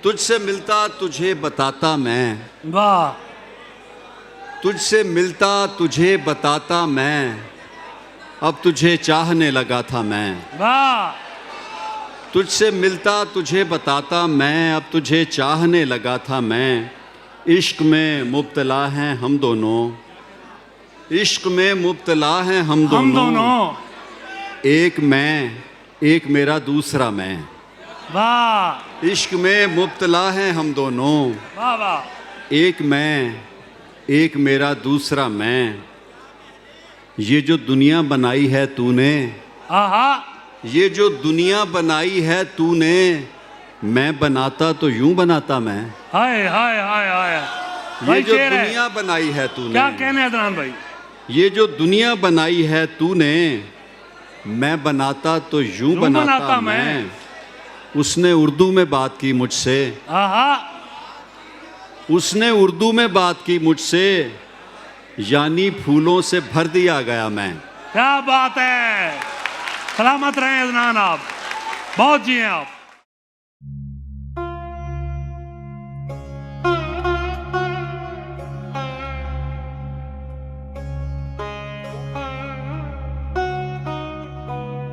तुझसे मिलता तुझे बताता मैं, वाह। तुझसे मिलता तुझे बताता मैं, अब तुझे चाहने लगा था मैं। वाह। तुझसे मिलता तुझे बताता मैं, अब तुझे चाहने लगा था मैं। इश्क में मुब्तला हैं हम दोनों, इश्क में मुब्तला हैं हम दोनों। एक मैं, एक मेरा दूसरा मैं। वाह। इश्क में मुब्तला हैं हम दोनों, वाह वाह। एक मैं, एक मेरा दूसरा मैं। ये जो दुनिया बनाई है तूने, आहा। ये जो दुनिया बनाई है तूने, मैं बनाता तो यूं बनाता मैं। हाय हाय हाय हाय। ये भाई जो शेर है। दुनिया बनाई है तूने, क्या कहने अदनान भाई। ये जो दुनिया बनाई है तूने, मैं बनाता तो यूं बनाता मैं। उसने उर्दू में बात की मुझसे, आहा। उसने उर्दू में बात की मुझसे, यानी फूलों से भर दिया गया मैं। क्या बात है। सलामत रहें अदनान, आप बहुत जिए आप।